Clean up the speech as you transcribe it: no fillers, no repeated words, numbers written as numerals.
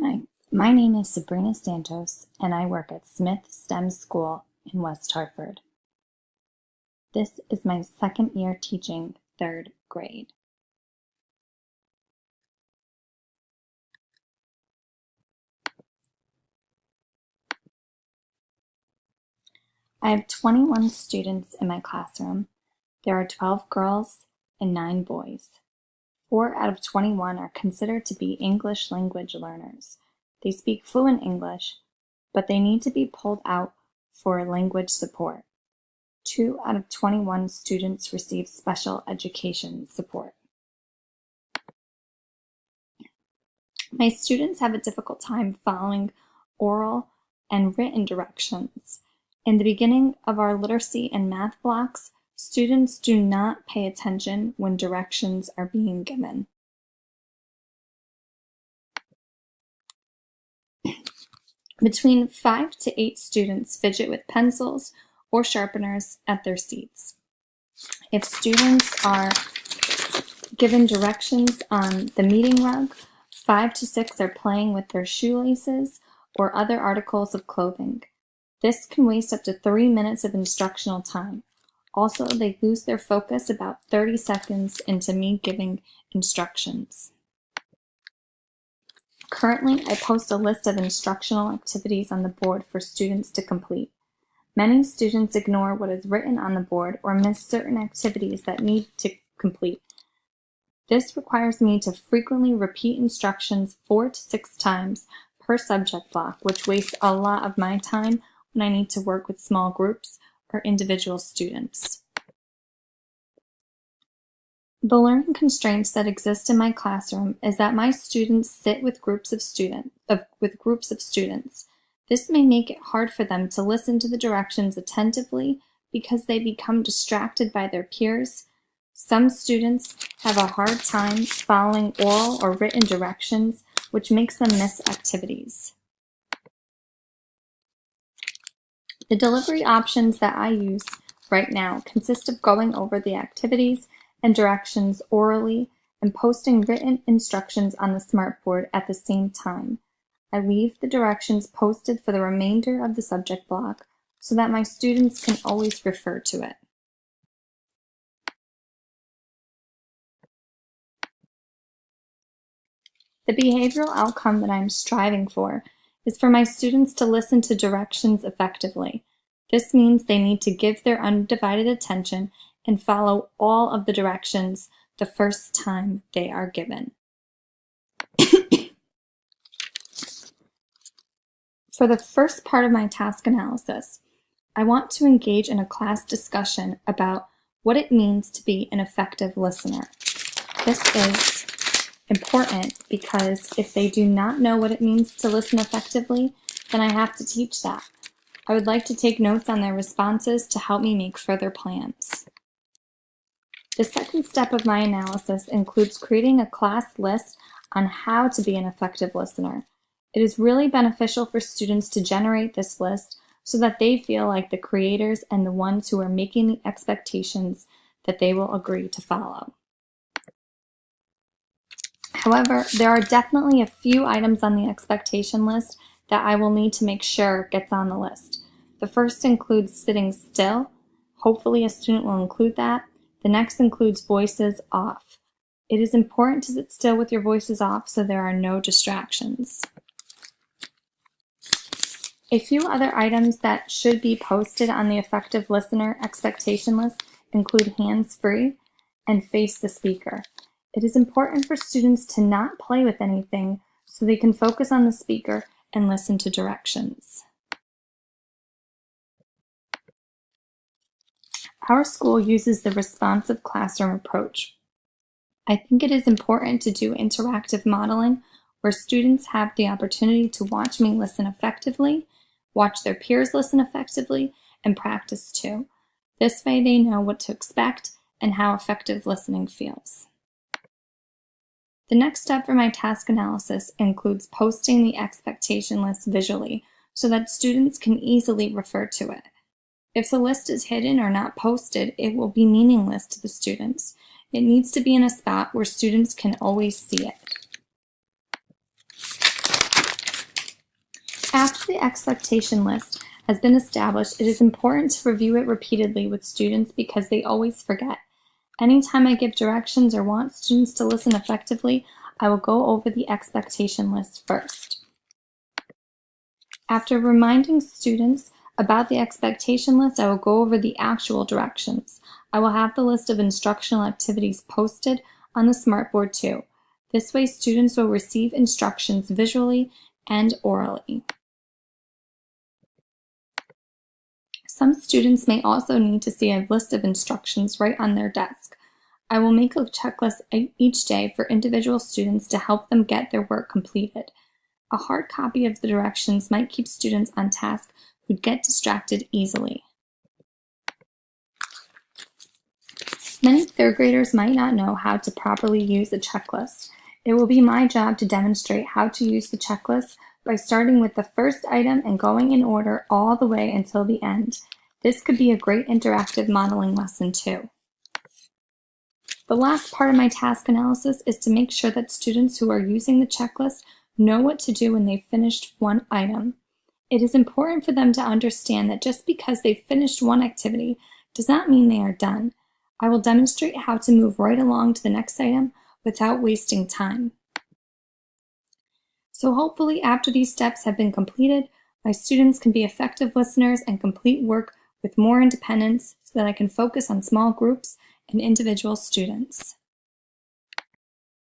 Hi, my name is Sabrina Santos, and I work at Smith STEM School in West Hartford. This is my second year teaching third grade. I have 21 students in my classroom. There are 12 girls and 9 boys. 4 out of 21 are considered to be English language learners. They speak fluent English, but they need to be pulled out for language support. 2 out of 21 students receive special education support. My students have a difficult time following oral and written directions. In the beginning of our literacy and math blocks, students do not pay attention when directions are being given. Between 5 to 8 students fidget with pencils or sharpeners at their seats. If students are given directions on the meeting rug, 5 to 6 are playing with their shoelaces or other articles of clothing. This can waste up to 3 minutes of instructional time. Also, they lose their focus about 30 seconds into me giving instructions. Currently, I post a list of instructional activities on the board for students to complete. Many students ignore what is written on the board or miss certain activities that need to complete. This requires me to frequently repeat instructions 4 to 6 times per subject block, which wastes a lot of my time when I need to work with small groups or individual students. The learning constraints that exist in my classroom is that my students sit with groups of students. This may make it hard for them to listen to the directions attentively because they become distracted by their peers. Some students have a hard time following oral or written directions, which makes them miss activities. The delivery options that I use right now consist of going over the activities and directions orally and posting written instructions on the smartboard at the same time. I leave the directions posted for the remainder of the subject block so that my students can always refer to it. The behavioral outcome that I'm striving for is for my students to listen to directions effectively. This means they need to give their undivided attention and follow all of the directions the first time they are given. For the first part of my task analysis, I want to engage in a class discussion about what it means to be an effective listener. This is important because if they do not know what it means to listen effectively, then I have to teach that. I would like to take notes on their responses to help me make further plans. The second step of my analysis includes creating a class list on how to be an effective listener. It is really beneficial for students to generate this list so that they feel like the creators and the ones who are making the expectations that they will agree to follow. However, there are definitely a few items on the expectation list that I will need to make sure gets on the list. The first includes sitting still. Hopefully a student will include that. The next includes voices off. It is important to sit still with your voices off so there are no distractions. A few other items that should be posted on the effective listener expectation list include hands-free and face the speaker. It is important for students to not play with anything so they can focus on the speaker and listen to directions. Our school uses the responsive classroom approach. I think it is important to do interactive modeling where students have the opportunity to watch me listen effectively, watch their peers listen effectively, and practice too. This way they know what to expect and how effective listening feels. The next step for my task analysis includes posting the expectation list visually so that students can easily refer to it. If the list is hidden or not posted, it will be meaningless to the students. It needs to be in a spot where students can always see it. After the expectation list has been established, it is important to review it repeatedly with students because they always forget. Anytime I give directions or want students to listen effectively, I will go over the expectation list first. After reminding students about the expectation list, I will go over the actual directions. I will have the list of instructional activities posted on the smartboard too. This way, students will receive instructions visually and orally. Some students may also need to see a list of instructions right on their desk. I will make a checklist each day for individual students to help them get their work completed. A hard copy of the directions might keep students on task who'd get distracted easily. Many third graders might not know how to properly use a checklist. It will be my job to demonstrate how to use the checklist by starting with the first item and going in order all the way until the end. This could be a great interactive modeling lesson too. The last part of my task analysis is to make sure that students who are using the checklist know what to do when they've finished one item. It is important for them to understand that just because they've finished one activity does not mean they are done. I will demonstrate how to move right along to the next item without wasting time. So hopefully after these steps have been completed, my students can be effective listeners and complete work with more independence so that I can focus on small groups and individual students.